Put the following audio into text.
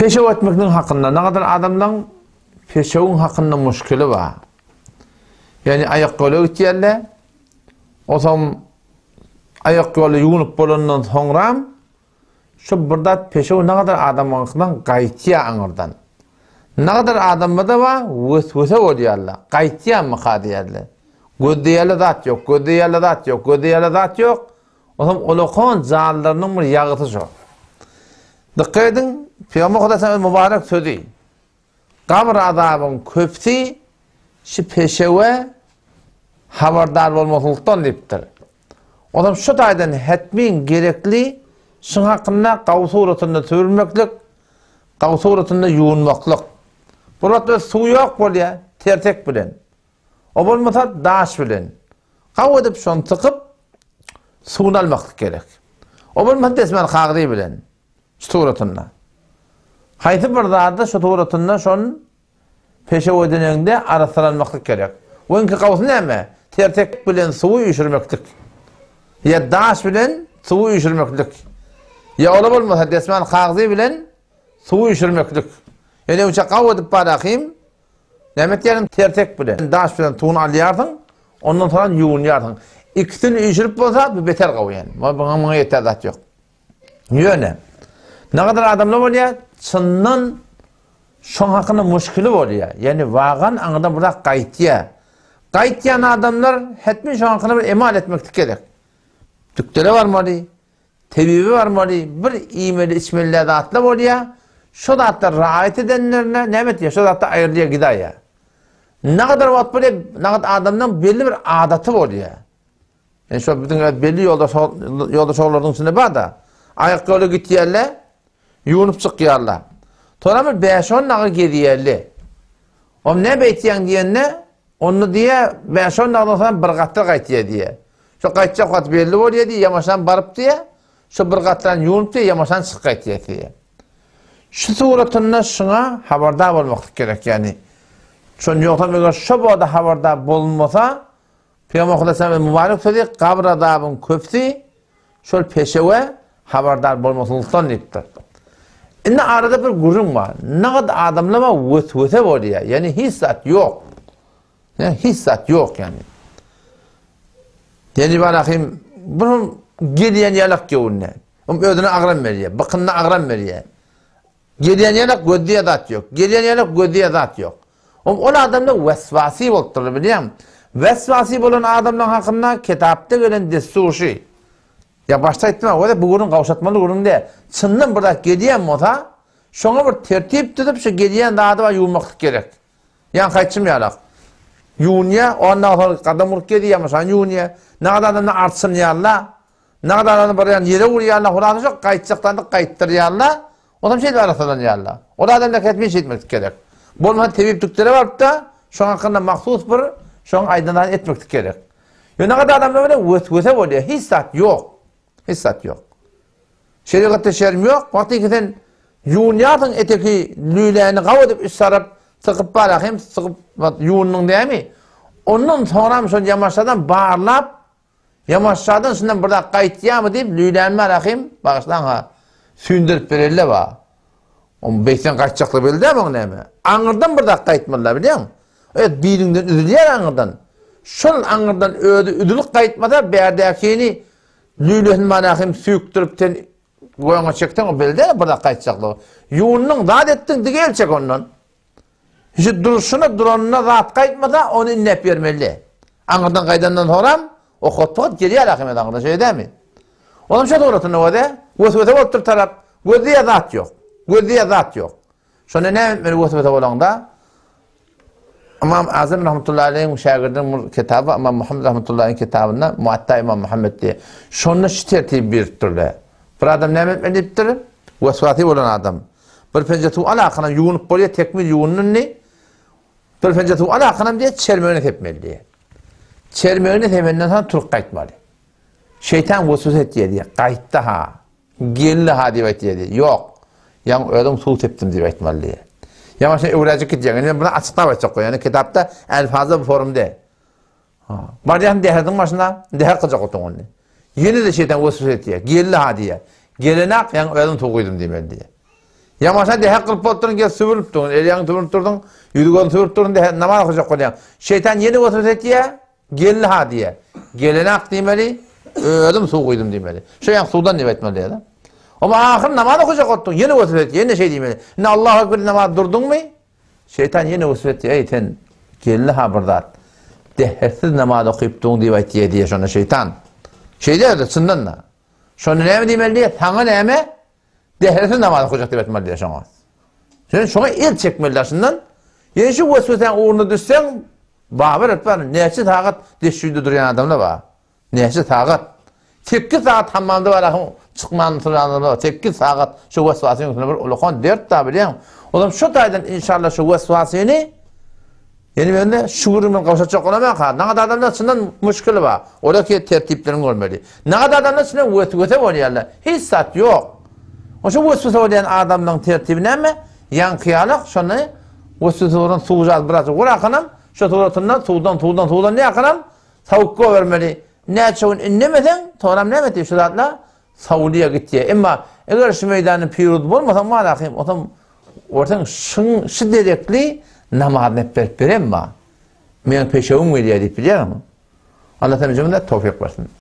Peşev etmeknin hakkında ne kadar adamdan peşevin hakkında müşkili var. Yani ayak kolu gitiyerle o zaman ayak kolu yunup bolondan sonra şu burada peşev ne kadar adam hakkından gaytiya anırdan. Ne kadar adamda da var vüse oluyorlar. Gaytiya mı kadiyerle. Gödeyerle dat yok, gödeyerle dat yok, gödeyerle dat yok. O zaman olukon zallarının bir yağıtı şu. Dikkat edin, Peygamber Kudası'nın mübarek sözü. Kabr adamın köpsi, şu peşeve haberdar olmasılıktan deyiptir. O zaman şu taydan hetmin gerekli, şun hakkında qav suratında sürülmeklik, qav suratında yuğunmaklık. Burada su yok boluyor, tertek bilen. O bolmasa daş bilen. Qav edip şunu tıkıp, suyunu almaklık gerek. O bolmasa desmen qağdı bilen. Suratında. Haytı bir dağda şu suratında şunun peşe ödenende arasılanmaklık gerek. Onunki qavsı neyme? Tertek bilen suyu üşürmeklik. Ya daş bilen suyu üşürmeklik. Ya ola bolmasa desmen qağdı bilen suyu üşürmeklik. Yani uça qav edip barakayım, demet yerim tertek bilen, daş bilen tuğunu alıyardın, ondan sonra yuğun yardın. İkisini üşürüp bolsa bir beter qav yani. Bana yeter dat yok. Yöne. Ne kadar adamlar oluyor? Çınnan şun hakkında müşkili oluyor. Yani vağan anıdan bırak gaytiya. Gaytiyan adamlar hetmin şun hakkında bir emal etmek gerek. Tüktele var mı? Tebibi var mı? Bir imeli içmeliyle dağıtlar oluyor. Şu dağıtlar rahat edenlerine nemet ya, şu dağıtlar ayırlıya gider ya. Ne kadar vaat böyle, ne kadar adamdan belli bir adatı oluyor. Yani şu bütün belli yoldaş oğullarının içinde var da, ayak yolu git yerle, yuğunup çıkıyorlar. Sonra bir 5-10 nağı gediyerli. O ne beytiyen diyen ne? Onu diye 5-10 nağdan sonra bir qattır qaytiye diye. Şu qaytacak vaat belli oluyor diye, yamaşan barıp diye, şu bir qattan yuğunup diye, yamaşan çık qaytiye diye. Şu suratında şuna haberdar olmak gerek yani. Şun yoktan şu boğda haberdar bulunmasa, Peygamber Kudası'nın mübarek sözü, kabr adamın köpsi, şöyle peşeve haberdar bulmasılıktan deyiptir. İnne arada bir gurun var. Ne kadar adamlar var vüse oluyor. Yani hissat yok. Yani hissat yok yani. Yani barakayım, bunun gediyen yalak gevunne. Ödüne ağram veriyor, bakınına ağram veriyor. Gediyen yalak gödüye dat yok. Gediyen yalak gödüye dat yok. O adamda vesvasi oldu biliyor musun? Vesvasi olan adamların hakkında kitapta gelen desturşu. Ya başta etme, o da bu gurun kavşatmalı gurun diye. Çınnan burada gediyen mota, şuna bir tertip tutup şu gediyen dağda var yuğunmaklık gerek. Yani kaçım yalak. Yuğunya, ondan sonra kadın vurup gediyemişsen yuğunya. Ne kadar adamdan artsın yalla. Ne kadar adamdan buraya yere vur yalla. Hurada çok kayıtacaktan da kayıttır yalla. O da bir şey de arasından yalla. O da adamda ketmeyi şey etmek gerek. Bolmadan tebip tüktüre var da, şu hakkında mahsus bir, şu an aydınlar etmek gerek. Ya ne kadar adamda böyle vüse oluyor. Hissat yok. Hissat yok. Şeriatta şerim yok. Vakti ki sen yuğunyatın eteki lüleğini kavudip üst sarıp sıkıp barakayım, sıkıp yuğunun değil mi? Onun sonra son yamaçlardan bağırlap, yamaçlardan şundan burada kayıtya mı deyip lüleğini barakayım, bakıştan ha, sündürüp verirle var. Onun beyten kaçacaklı belli değil mi onun mi? Anırdan burada kayıtmalılar biliyor musun? Evet, birinden üzülüyor anırdan. Şunun anırdan ödülük kayıtmada berdekini lüleğini barakayım, süktürüp ten koyana çekten o belli değil mi burada kayıtacaklı? Yuğunun rahat ettin diye gelecek ondan. Hiç duruşuna, duranına rahat kayıtmada onu inlep vermeli. Anırdan kaydandan sonra o kotpat geriye alakimet anırdan şey değil mi? Onun şey doğrultun o da, vüsvete oltur taraf, gözüye zat yok. Gözüye zat yok. Sonra ne etmeli vüsvete olan da? İmam Azam Rahmetullahi Aleyh'in şagirdinin kitabı, İmam Muhammed Rahmetullahi Aleyh'in kitabında Muatta İmam Muhammed diye. Şunun şu tertibi bir türlü. Bir adam ne etmeli deyiptir? Vüsveti olan adam. Bir pencetu alakana yuğunup buraya tekmil yuğunun ne? Bir pencetu alakana diye çermeğini tepmeli diye. Çermeğini tepmelinden sonra Türk kayıtmalı. Şeytan vüsvet diye. Kayıtta ha. Gelli ha diye. Yok. Yani öyle su teptim diye etmeli diye. Yani şimdi öğrenci gidecek. Yani buna açıklamak çok. Yani kitapta elfazda bir formda. Var yani deherdin başına, deher kılacak otun onu. Yine de şeytan vüsvet diye. Gelli ha diye. Gelenak yani öyle tuğuydum demeli diye. Yamaşa diye kılıp oturun ki süvürüp durun. Eliyan süvürüp durdun. Yüzüğün süvürüp durun diye namaz okuyacak koyacak. Şeytan yeni oturup etiye. Gelli ha diye. Gelene ak demeli. Ödüm su koydum demeli. Şu yan sudan ne etmeli ya. Ama ahir namaz okuyacak oturun. Yeni oturup etiye. Yeni şey demeli. Ne Allah'a göre namaz durdun mu? Şeytan yeni oturup etiye. Ey sen gelli ha burada. Dehersiz namaz okuyup durun diye şuna şeytan. Şey diyor sından da. Şunu ne mi demeli diye. Sana ne mi? Dehersiz namaz okuyacak diye etmeli diye şuna. Sen şuna el çekmeliler şundan. Yani şu vesvesen uğruna düşsen bağır etmeli. Neyse tağat deşüydü duruyan adamla var. Neyse tağat. 8 saat hammamda var. Çıkmanın sırasında var. 8 saat şu vesvasenin üstüne bir ulukan 4 da biliyorum. Oğlum şu taydan inşallah şu vesvaseni yani ben de şuurumdan kavuşacak olamam ha. Ne kadar adamlar içinden müşkülü var. Oradaki tertiplerini görmeli. Ne kadar adamlar içinden vesvese oluyorlar. Hiç saat yok. O şu vesvese olayan adamların tertibine mi? Yankıyalık şunu vesvese olan suğacağız biraz. Bırakanım şu tuğdan ne yakanım? Savukko vermeli. Ne çoğun inlemeden toram ne meti şu zatla Saudiya gitti. Ama eğer şu meydanın pirud olmasa malakım o zaman ortadan şiddetli namaz hep verem ma. Men peşeğim veriyor deyip biliyor musun? Allah Teala cümle tevfik versin.